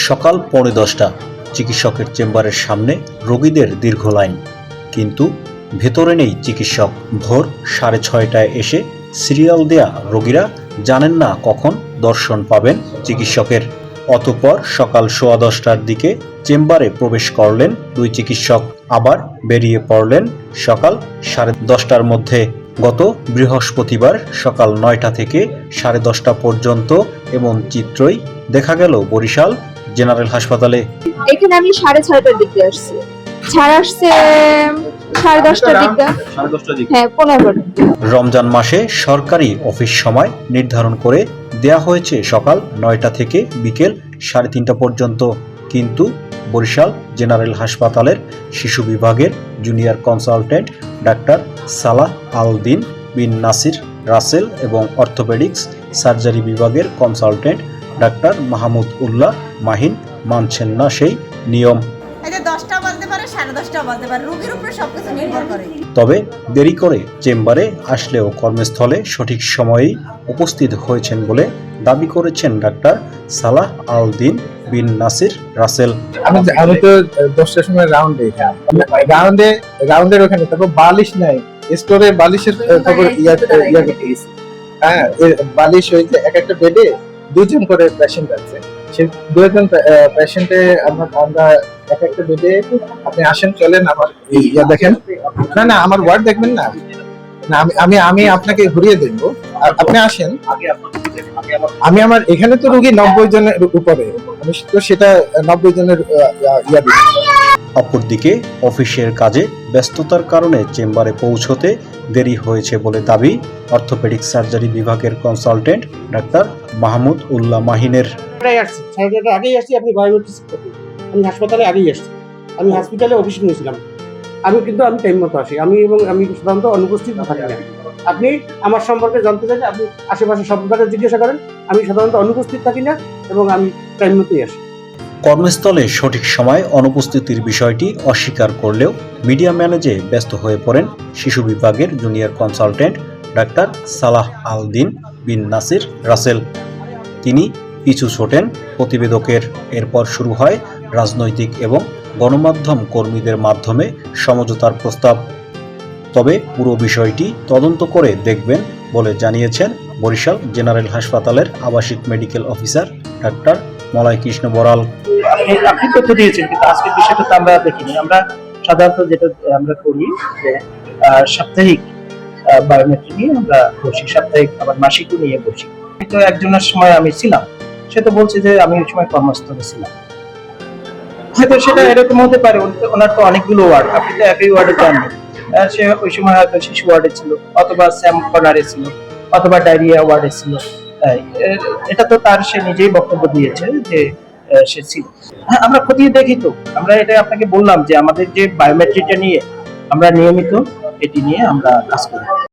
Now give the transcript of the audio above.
সকাল 10:45 চিকিৎসকের চেম্বারের সামনে রোগীদের দীর্ঘ লাইন, কিন্তু ভেতরে নেই চিকিৎসক। ভোর 6:30টায় এসে সিরিয়াল দেয়া রোগীরা জানেন না কখন দর্শন পাবেন চিকিৎসকের। অতঃপর সকাল 10:15টার দিকে চেম্বারে প্রবেশ করলেন দুই চিকিৎসক, আবার বেরিয়ে পড়লেন সকাল 10:30টার মধ্যে। গত বৃহস্পতিবার সকাল 9টা থেকে 10:30টা পর্যন্ত এমন চিত্রই দেখা গেল বরিশাল জেনারেল হাসপাতালে। এখানে আমি 6:30টার দিকে আসছি, ছাড় আসছে 10:30টার দিকে। হ্যাঁ, 15 রমজান মাসে সরকারি অফিস সময় নির্ধারণ করে দেয়া হয়েছে সকাল 9টা থেকে বিকেল 3:30টা পর্যন্ত, কিন্তু বরিশাল জেনারেল হাসপাতালের শিশু বিভাগের জুনিয়র কনসালটেন্ট ডাক্তার সালাহ আল দিন বিন নাসির রাসেল এবং অর্থোপেডিক্স সার্জারি বিভাগের কনসালটেন্ট ডাক্তার মাহমুদ উল্লাহ মাহিন মানছেন না সেই নিয়ম। তবে দেরি করে চেম্বারে আসলেও কর্মস্থলে সঠিক সময়েই উপস্থিত হয়েছেন বলে দাবি করেছেন ডাক্তার সালাহ আল দিন বিন নাসির রাসেল। আমি তো 10টার সময় রাউন্ডের ওখানে তারপর বালিশ নাই, স্টোরে বালিশের খবর হ্যাঁ, বালিশ হয়েছে এক একটা বেডে 2জন করে পেশেন্ট আছে। সেই 2জন পেশেন্টে আমরা এক একটা বেডে আপনি আসেন, চলেন আমার দেখেন। না আমার ওয়ার্ড দেখবেন না, আমি আপনাকে ঘুরিয়ে দেবো, আপনি আসেন। আমি আমার এখানে তো রোগী 90 জনের উপরে, আমি তো সেটা 90 জনের ইয়া দিই। অপরদিকে অফিসের কাজে ব্যস্ততার কারণে চেম্বারে পৌঁছতে দেরি হয়েছে বলে দাবি অর্থোপেডিক সার্জারি বিভাগের কনসালটেন্ট ডাক্তার মাহমুদ উল্লাহ মাহিনের। আগেই আসছি, আপনি আমি হাসপাতালে আগেই আসছি, আমি হসপিটালে অফিস নিয়েছিলাম। আমি টাইম মতো আসি, আমি সাধারণত অনুপস্থিত থাকি না। আপনি আমার সম্পর্কে জানতে চাইলে আপনি আশেপাশে সব জায়গায় জিজ্ঞাসা করেন, আমি সাধারণত অনুপস্থিত থাকি না এবং আমি টাইম মতোই আসি। কর্মস্থলে সঠিক সময় অনুপস্থিতির বিষয়টি অস্বীকার করলেও মিডিয়া ম্যানেজে ব্যস্ত হয়ে পড়েন শিশু বিভাগের জুনিয়র কনসালটেন্ট ডাক্তার সালাহ আল দিন বিন নাসির রাসেল। তিনি পিছু ছোটেন প্রতিবেদকের। এরপর শুরু হয় রাজনৈতিক এবং গণমাধ্যম কর্মীদের মাধ্যমে সমঝোতার প্রস্তাব। তবে পুরো বিষয়টি তদন্ত করে দেখবেন বলে জানিয়েছেন বরিশাল জেনারেল হাসপাতালের আবাসিক মেডিকেল অফিসার ডাক্তার মলয় কৃষ্ণ বড়াল। আপনি তথ্য দিয়েছেন, কিন্তু আজকের বিষয়টা তো আমরা দেখিনি। আমরা সাধারণত যেটা আমরা করি যে সাপ্তাহিক বায়োমেট্রিক নিয়ে আমরা বসি, সাপ্তাহিক আবার মাসিকও নিয়ে বসি। তো একজনের সময় আমি ছিলাম, সে তো বলছে যে আমি ওই সময় কর্মস্থলে ছিলাম। হয়তো সেটা এরকম হতে পারে, ওনার তো অনেকগুলো ওয়ার্ড, আপনি তো একই ওয়ার্ডে যাননি। সে ওই সময় হয়তো শিশু ওয়ার্ডে ছিল, অথবা স্যাম কর্নারে ছিল, অথবা ডায়রিয়া ওয়ার্ডে ছিল। এটা তো তার সে নিজেই বক্তব্য দিয়েছে যে সে ছিল। হ্যাঁ, আমরা খতিয়ে দেখি তো। আমরা এটা আপনাকে বললাম যে আমাদের যে বায়োমেট্রিকটা নিয়ে আমরা নিয়মিত এটি নিয়ে আমরা কাজ করি।